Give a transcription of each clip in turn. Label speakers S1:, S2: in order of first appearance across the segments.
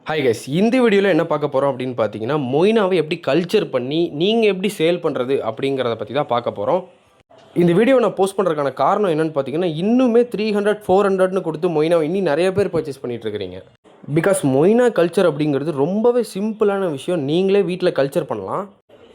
S1: Hi guys, இந்த வீடியோவில் என்ன பார்க்க போகிறோம் அப்படின்னு பார்த்தீங்கன்னா, மொய்னாவை எப்படி கல்ச்சர் பண்ணி நீங்கள் எப்படி சேல் பண்ணுறது அப்படிங்கிறத பற்றி தான் பார்க்க போகிறோம். இந்த வீடியோ நான் போஸ்ட் பண்ணுறதுக்கான காரணம் என்னென்னு பார்த்தீங்கன்னா, இன்னுமே 300 400ன்னு கொடுத்து மொய்னாவை இன்னும் நிறைய பேர் பர்ச்சேஸ் பண்ணிகிட்டு இருக்கிறீங்க. பிகாஸ் மொய்னா கல்ச்சர் அப்படிங்கிறது ரொம்பவே சிம்பிளான விஷயம். நீங்களே வீட்டில் கல்ச்சர் பண்ணலாம்.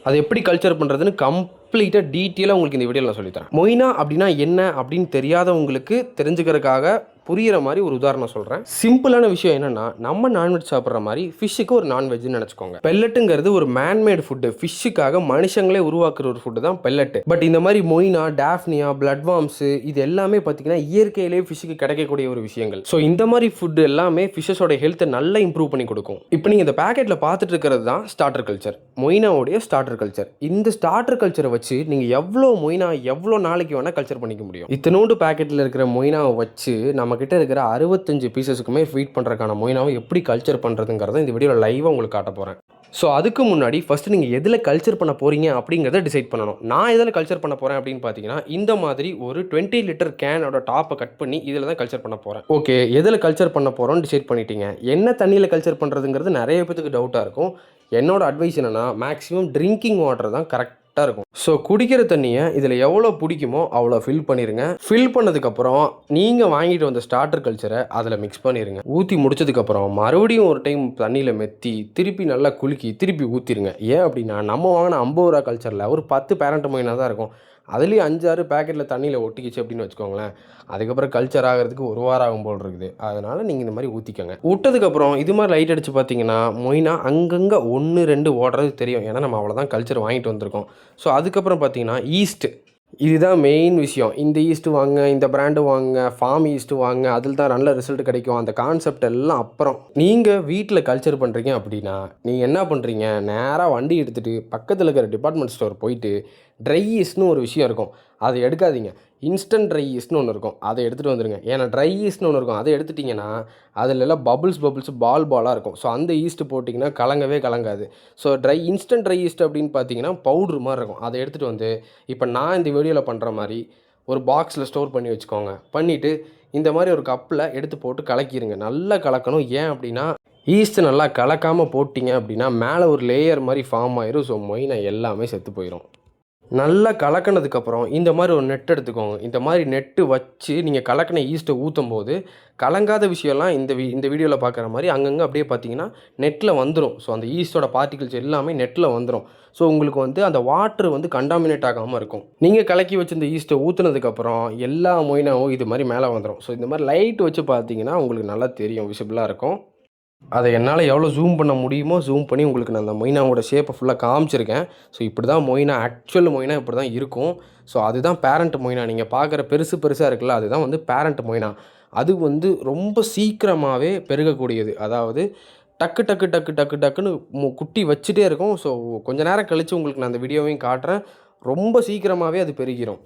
S1: அது எப்படி கல்ச்சர் பண்ணுறதுன்னு கம்ப்ளீட்டாக டீட்டெயிலாக உங்களுக்கு இந்த வீடியோவில் நான் சொல்லித்தரேன். மொய்னா அப்படின்னா என்ன அப்படின்னு தெரியாதவங்களுக்கு தெரிஞ்சுக்கிறதுக்காக புரிகிற மாதிரி ஒரு உதாரணம் சொல்கிறேன். சிம்பிளான விஷயம் என்னென்னா, நம்ம நான்வெஜ் சாப்பிட்ற மாதிரி ஃபிஷ்ஷுக்கு ஒரு நான்வெஜ்னு நினச்சிக்கோங்க. பெல்லட்டுங்கிறது ஒரு மேன்மேட் ஃபுட்டு. ஃபிஷ்ஷுக்காக மனுஷங்களே உருவாக்குற ஒரு ஃபுட்டு தான் பெல்லட்டு. பட் இந்த மாதிரி மொய்னா, டாஃப்னியா, பிளட் வார்ம்ஸு இது எல்லாமே பார்த்தீங்கன்னா இயற்கையிலேயே ஃபிஷ்ஷுக்கு கிடைக்கக்கூடிய ஒரு விஷயங்கள். ஸோ இந்த மாதிரி ஃபுட்டு எல்லாமே ஃபிஷ்ஷஸோட ஹெல்த்தை நல்லா இம்ப்ரூவ் பண்ணி கொடுக்கும். இப்போ நீங்கள் இந்த பேக்கெட்டில் பார்த்துட்டு இருக்கிறது தான் ஸ்டார்டர் கல்ச்சர், மொய்னாவுடைய ஸ்டார்டர் கல்ச்சர். இந்த ஸ்டார்டர் கல்ச்சரை வச்சு நீங்கள் எவ்வளோ மொய்னா எவ்வளோ நாளைக்கு வேணால் கல்ச்சர் பண்ணிக்க முடியும். இத்தனோண்டு பேக்கெட்டில் இருக்கிற மொய்னாவை வச்சு நம்மக்கிட்ட இருக்கிற 65 பீசஸுக்குமே ஃபீட் பண்ணுறதுக்கான மொய்னாவை எப்படி கல்ச்சர் பண்ணுறதுங்கிறத இந்த வீடியோவில் லைவாக உங்களுக்கு காட்ட போகிறேன். ஸோ அதுக்கு முன்னாடி ஃபஸ்ட்டு நீங்கள் எதில் கல்ச்சர் பண்ண போகிறீங்க அப்படிங்கிறத டிசைட் பண்ணணும். நான் எதில் கல்ச்சர் பண்ண போகிறேன் அப்படின்னு பார்த்தீங்கன்னா, இந்த மாதிரி ஒரு 20 லிட்டர் கேனோட டாப்பை கட் பண்ணி இதில் தான் கல்ச்சர் பண்ண போகிறேன். ஓகே, எதில் கல்ச்சர் பண்ண போகிறோன்னு டிசைட் பண்ணிட்டீங்க. என்ன தண்ணியில் கல்ச்சர் பண்ணுறதுங்கிறது நிறைய பேருக்கு டவுட்டாக இருக்கும். என்னோட அட்வைஸ் என்னென்னா, மேக்ஸிமம் ட்ரிங்கிங் வாட்டர் தான் கரெக்டாக இருக்கும். ஸோ குடிக்கிற தண்ணியை இதில் எவ்வளோ பிடிக்குமோ அவ்வளோ ஃபில் பண்ணிடுங்க. ஃபில் பண்ணதுக்கப்புறம் நீங்கள் வாங்கிட்டு வந்த ஸ்டார்டர் கல்ச்சரை அதில் மிக்ஸ் பண்ணிடுங்க. ஊற்றி முடிச்சதுக்கப்புறம் மறுபடியும் ஒரு டைம் தண்ணியில் மெத்தி திருப்பி நல்லா குலுக்கி திருப்பி ஊற்றிடுங்க. ஏன் அப்படின்னா, நம்ம வாங்கின 50 ரூபா கல்ச்சரில் ஒரு 10 பேரண்ட் மொய்னா தான் இருக்கும். அதுலேயும் 5-6 பேக்கெட்டில் தண்ணியில் ஒட்டிக்கிச்சு அப்படின்னு வச்சுக்கோங்களேன். அதுக்கப்புறம் கல்ச்சர் ஆகிறதுக்கு ஒரு வாரம் ஆகும் போல் இருக்குது. அதனால் நீங்கள் இந்த மாதிரி ஊற்றிக்கோங்க. விட்டதுக்கப்புறம் இது மாதிரி லைட் அடித்து பார்த்தீங்கன்னா மொய்னா அங்கங்கே 1-2 ஓடுறது தெரியும். ஏன்னா நம்ம அவ்வளோதான் கல்ச்சர் வாங்கிட்டு வந்திருக்கோம். ஸோ அதுக்கப்புறம் பார்த்தீங்கன்னா ஈஸ்ட்டு, இதுதான் மெயின் விஷயம். இந்த ஈஸ்ட்டு வாங்க, இந்த பிராண்டு வாங்க, ஃபார்ம் ஈஸ்ட்டு வாங்க, அதில் தான் நல்ல ரிசல்ட் கிடைக்கும். அந்த கான்செப்ட் எல்லாம் அப்புறம். நீங்கள் வீட்டில் கல்ச்சர் பண்ணுறீங்க அப்படின்னா நீங்கள் என்ன பண்ணுறீங்க, நேராக வண்டி எடுத்துகிட்டு பக்கத்தில் இருக்கிற டிபார்ட்மெண்ட் ஸ்டோர் போயிட்டு ட்ரை ஈஸ்ட்னு ஒரு விஷயம் இருக்கும், அதை எடுக்காதீங்க. இன்ஸ்டன்ட் ட்ரை ஈஸ்ட்னு ஒன்று இருக்கும், அதை எடுத்துகிட்டு வந்துடுங்க. ஏன்னா ட்ரை ஈஸ்ட்னு ஒன்று இருக்கும், அதை எடுத்துட்டிங்கன்னா அதில் எல்லாம் பபுள்ஸ் பாலாக இருக்கும். ஸோ அந்த ஈஸ்ட்டு போட்டிங்கன்னா கலங்கவே கலங்காது. ஸோ இன்ஸ்டன்ட் ட்ரை ஈஸ்ட் அப்படின்னு பார்த்தீங்கன்னா பவுட்ரு மாதிரி இருக்கும். அதை எடுத்துகிட்டு வந்து இப்போ நான் இந்த வீடியோவில் பண்ணுற மாதிரி ஒரு பாக்ஸில் ஸ்டோர் பண்ணி வச்சுக்கோங்க. பண்ணிவிட்டு இந்த மாதிரி ஒரு கப்பில் எடுத்து போட்டு கலக்கிடுங்க. நல்லா கலக்கணும். ஏன் அப்படின்னா, ஈஸ்ட்டு நல்லா கலக்காமல் போட்டிங்க அப்படின்னா மேலே ஒரு லேயர் மாதிரி ஃபார்ம் ஆயிரும். ஸோ மொய்னா எல்லாமே செத்து போயிடும். நல்லா கலக்கினதுக்கப்புறம் இந்த மாதிரி ஒரு நெட் எடுத்துக்கோங்க. இந்த மாதிரி நெட்டு வச்சு நீங்கள் கலக்கின ஈஸ்ட்டை ஊற்றும் போது கலங்காத விஷயம்லாம் இந்த வீடியோவில் பார்க்குற மாதிரி அங்கங்கே அப்படியே பார்த்தீங்கன்னா நெட்டில் வந்துடும். ஸோ அந்த ஈஸ்ட்டோட பார்ட்டிகல்ஸ் எல்லாமே நெட்டில் வந்துடும். ஸோ உங்களுக்கு வந்து அந்த வாட்ரு வந்து கண்டாமினேட் ஆகாமல் இருக்கும். நீங்கள் கலக்கி வச்சு இந்த ஈஸ்ட்டை ஊற்றுனதுக்கப்புறம் எல்லா மொய்னாவும் இது மாதிரி மேலே வந்துடும். ஸோ இந்த மாதிரி லைட் வச்சு பார்த்தீங்கன்னா உங்களுக்கு நல்லா தெரியும், விசிபிளாக இருக்கும். அதை என்னால் எவ்வளோ ஜூம் பண்ண முடியுமோ ஜூம் பண்ணி உங்களுக்கு நான் அந்த மொய்னாவோட ஷேப்பை ஃபுல்லாக காமிச்சிருக்கேன். ஸோ இப்படி தான் மொய்னா, ஆக்சுவல் மொய்னா இப்படி தான் இருக்கும். ஸோ அதுதான் பேரண்ட் மொய்னா. நீங்கள் பார்க்குற பெருசாக இருக்குல்ல, அதுதான் வந்து பேரண்ட் மொய்னா. அது வந்து ரொம்ப சீக்கிரமாகவே பெருகக்கூடியது. அதாவது டக்குன்னு குட்டி வச்சுட்டே இருக்கும். ஸோ கொஞ்ச நேரம் கழித்து உங்களுக்கு நான் அந்த வீடியோவையும் காட்டுறேன். ரொம்ப சீக்கிரமாகவே அது பெருகிடும்.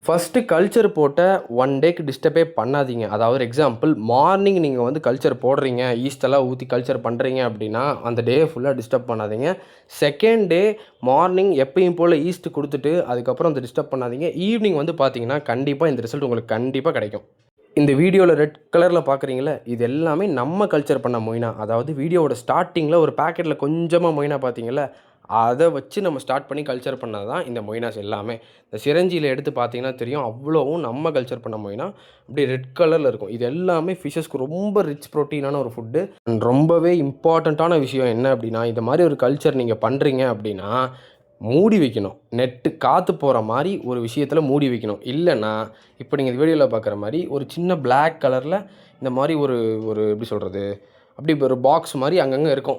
S1: ஃபஸ்ட்டு கல்ச்சர் போட்ட 1 டேக்கு டிஸ்டர்பே பண்ணாதீங்க. அதாவது எக்ஸாம்பிள், மார்னிங் நீங்கள் வந்து கல்ச்சர் போடுறீங்க, ஈஸ்டெல்லாம் ஊற்றி கல்ச்சர் பண்ணுறீங்க அப்படின்னா அந்த டே ஃபுல்லாக டிஸ்டர்ப் பண்ணாதீங்க. செகண்ட் டே மார்னிங் எப்பயும் போல் ஈஸ்ட் கொடுத்துட்டு அதுக்கப்புறம் அந்த டிஸ்டர்ப் பண்ணாதீங்க. ஈவினிங் வந்து பார்த்தீங்கன்னா கண்டிப்பாக இந்த ரிசல்ட் உங்களுக்கு கண்டிப்பாக கிடைக்கும். இந்த வீடியோவில் ரெட் கலரில் பார்க்குறீங்களே, இது எல்லாமே நம்ம கல்ச்சர் பண்ண மொய்னா. அதாவது வீடியோவோட ஸ்டார்டிங்கில் ஒரு பேக்கெட்டில் கொஞ்சமாக மொய்னா பார்த்தீங்களா, அதை வச்சு நம்ம ஸ்டார்ட் பண்ணி கல்ச்சர் பண்ணது தான் இந்த மொய்னாஸ் எல்லாமே. இந்த சிரஞ்சியில் எடுத்து பார்த்தீங்கன்னா தெரியும், அவ்வளோவும் நம்ம கல்ச்சர் பண்ண மொய்னா அப்படியே ரெட் கலரில் இருக்கும். இது எல்லாமே ஃபிஷ்ஷஸ்க்கு ரொம்ப ரிச் ப்ரோட்டீனான ஒரு ஃபுட்டு. ரொம்பவே இம்பார்ட்டண்ட்டான விஷயம் என்ன அப்படின்னா, இந்த மாதிரி ஒரு கல்ச்சர் நீங்கள் பண்ணுறீங்க அப்படின்னா மூடி வைக்கணும். நெட்டு காற்று போகிற மாதிரி ஒரு விஷயத்தில் மூடி வைக்கணும். இல்லைன்னா இப்போ நீங்கள் இந்த வீடியோவில் பார்க்குற மாதிரி ஒரு சின்ன பிளாக் கலரில் இந்த மாதிரி ஒரு எப்படி சொல்கிறது, அப்படி ஒரு பாக்ஸ் மாதிரி அங்கங்கே இருக்கும்.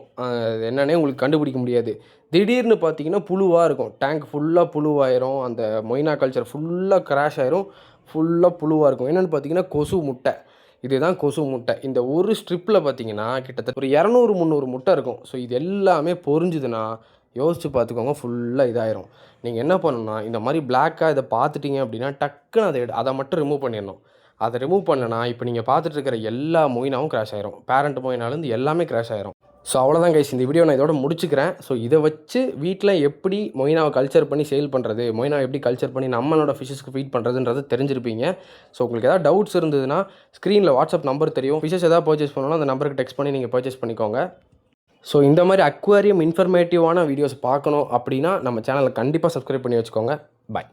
S1: என்னன்னே உங்களுக்கு கண்டுபிடிக்க முடியாது. திடீர்னு பார்த்தீங்கன்னா புழுவாக இருக்கும். டேங்க் ஃபுல்லாக புழுவாயிரும். அந்த மொய்னா கல்ச்சர் ஃபுல்லாக கிராஷ் ஆயிரும். ஃபுல்லாக புழுவாக இருக்கும். என்னென்னு பார்த்தீங்கன்னா கொசு முட்டை. இதுதான் கொசு முட்டை. இந்த ஒரு ஸ்ட்ரிப்பில் பார்த்தீங்கன்னா கிட்டத்தட்ட ஒரு 200-300 முட்டை இருக்கும். ஸோ இது எல்லாமே பொரிஞ்சுதுன்னா யோசிச்சு பார்த்துக்கோங்க, ஃபுல்லாக இதாயிரும். நீங்கள் என்ன பண்ணணும்னா, இந்த மாதிரி பிளாக்காக இதை பார்த்துட்டிங்க அப்படின்னா டக்குன்னு அதை மட்டும் ரிமூவ் பண்ணிடணும். அதை ரிமூவ் பண்ணலனா இப்போ நீங்கள் பார்த்துட்டு இருக்கிற எல்லா மொய்னாவும் கிராஷ் ஆயிரும். பேரண்ட் மொய்னாலேருந்து எல்லாமே கிராஷ் ஆயிரும். ஸோ அவ்வளோதான் கைஸ், இந்த வீடியோ நான் இதோட முடிச்சுக்கிறேன். ஸோ இதை வச்சு வீட்டில் எப்படி மொய்னாவை கல்ச்சர் பண்ணி சேல் பண்ணுறது, மொய்னாவை எப்படி கல்ச்சர் பண்ணி நம்மளோட ஃபிஷ்ஷஸ்க்கு ஃபீட் பண்ணுறதுன்றது தெரிஞ்சிருப்பீங்க. ஸோ உங்களுக்கு ஏதாவது டவுட்ஸ் இருந்ததுன்னா ஸ்க்ரீனில் வாட்ஸ்அப் நம்பர் தெரியும். ஃபிஷ்ஷஸ் ஏதாவது பர்ச்சேஸ் பண்ணணும்னா அந்த நம்பருக்கு டெக்ஸ்ட் பண்ணி நீங்கள் பர்ச்சேஸ் பண்ணிக்கோங்க. ஸோ இந்த மாதிரி அக்வாரியம் இன்ஃபர்மேட்டிவான வீடியோஸ் பார்க்கணும் அப்படின்னா நம்ம சேனலை கண்டிப்பாக சப்ஸ்கிரைப் பண்ணி வச்சுக்கோங்க. பாய்.